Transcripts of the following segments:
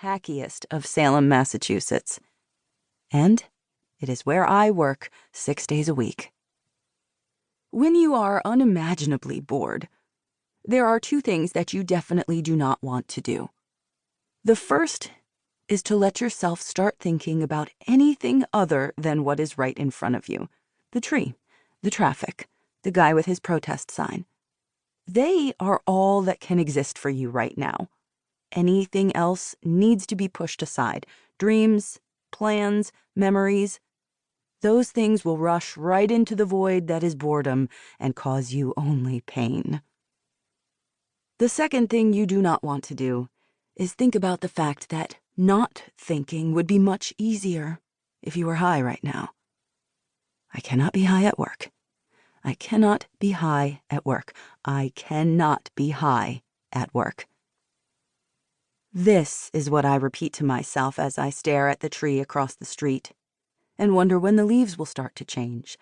tackiest of Salem, Massachusetts. And it is where I work 6 days a week. When you are unimaginably bored, there are 2 things that you definitely do not want to do. The first is to let yourself start thinking about anything other than what is right in front of you. The tree, the traffic, the guy with his protest sign. They are all that can exist for you right now. Anything else needs to be pushed aside. Dreams, plans, memories. Those things will rush right into the void that is boredom and cause you only pain. The second thing you do not want to do is think about the fact that not thinking would be much easier if you were high right now. I cannot be high at work. I cannot be high at work. I cannot be high at work. This is what I repeat to myself as I stare at the tree across the street and wonder when the leaves will start to change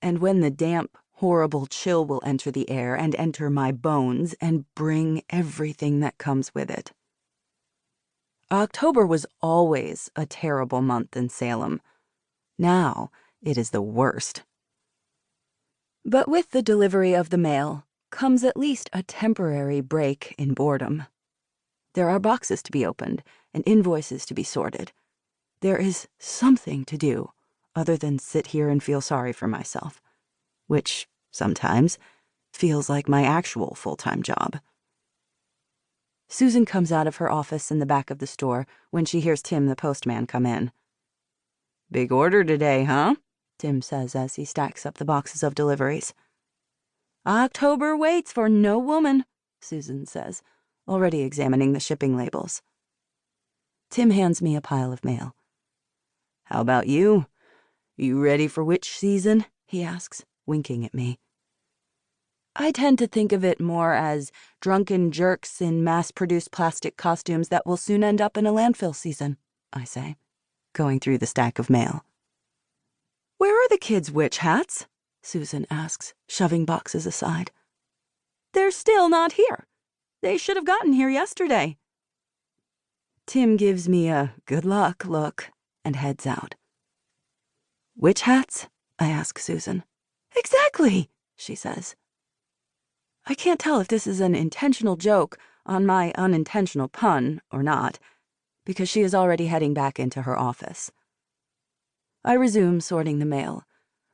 and when the damp, horrible chill will enter the air and enter my bones and bring everything that comes with it. October was always a terrible month in Salem. Now it is the worst. But with the delivery of the mail comes at least a temporary break in boredom. There are boxes to be opened and invoices to be sorted. There is something to do other than sit here and feel sorry for myself, which sometimes feels like my actual full-time job. Susan comes out of her office in the back of the store when she hears Tim the postman come in. "Big order today, huh?" Tim says as he stacks up the boxes of deliveries. "October waits for no woman," Susan says, already examining the shipping labels. Tim hands me a pile of mail. "How about you? You ready for witch season?" he asks, winking at me. I tend to think of it more as drunken jerks in mass-produced plastic costumes that will soon end up in a landfill season, I say, going through the stack of mail. "Where are the kids' witch hats?" Susan asks, shoving boxes aside. "They're still not here. They should have gotten here yesterday." Tim gives me a good luck look and heads out. "Witch hats?" I ask Susan. "Exactly," she says. I can't tell if this is an intentional joke on my unintentional pun or not, because she is already heading back into her office. I resume sorting the mail,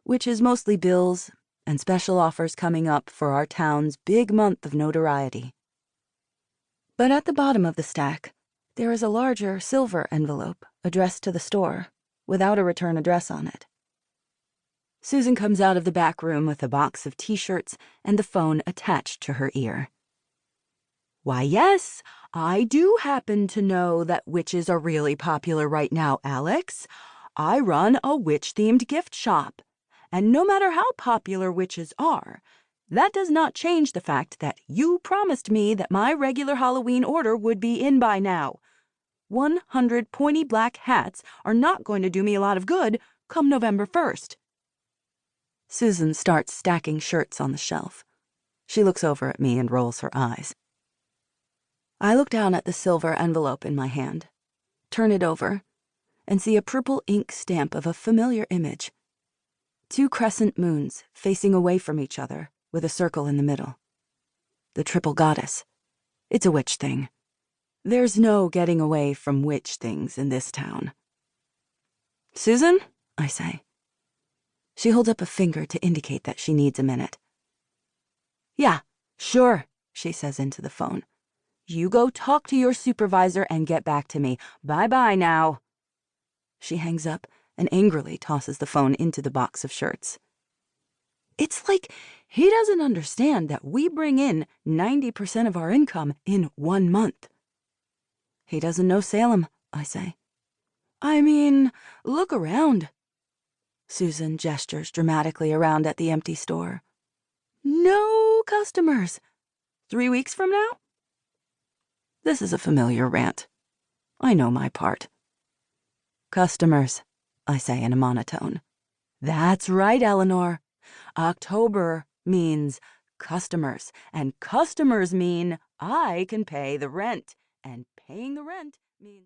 which is mostly bills and special offers coming up for our town's big month of notoriety. But at the bottom of the stack, there is a larger silver envelope addressed to the store, without a return address on it. Susan comes out of the back room with a box of T-shirts and the phone attached to her ear. "Why, yes, I do happen to know that witches are really popular right now, Alex. I run a witch-themed gift shop, and no matter how popular witches are, that does not change the fact that you promised me that my regular Halloween order would be in by now. 100 pointy black hats are not going to do me a lot of good come November 1st. Susan starts stacking shirts on the shelf. She looks over at me and rolls her eyes. I look down at the silver envelope in my hand, turn it over, and see a purple ink stamp of a familiar image. 2 crescent moons facing away from each other with a circle in the middle. The triple goddess. It's a witch thing. There's no getting away from witch things in this town. "Susan?" I say. She holds up a finger to indicate that she needs a minute. "Yeah, sure," she says into the phone. "You go talk to your supervisor and get back to me. Bye-bye now." She hangs up and angrily tosses the phone into the box of shirts. It's like he doesn't understand that we bring in 90% of our income in 1 month. He doesn't know Salem, I say. I mean, look around. Susan gestures dramatically around at the empty store. No customers. 3 weeks from now? This is a familiar rant. I know my part. Customers, I say in a monotone. That's right, Eleanor. October means customers, and customers mean I can pay the rent, and paying the rent means...